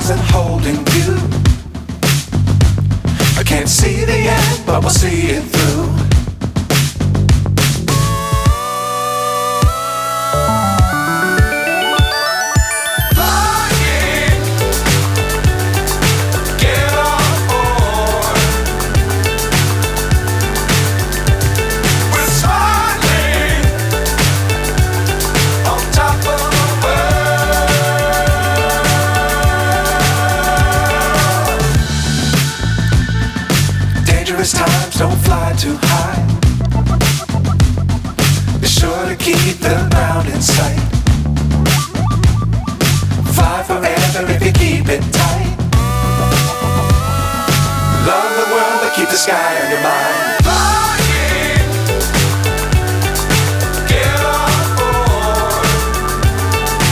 stars and holding you. I can't see the end, but we'll see it through. Times don't fly too high. Be sure to keep the ground in sight. Fly forever if you keep it tight. Love the world but keep the sky on your mind.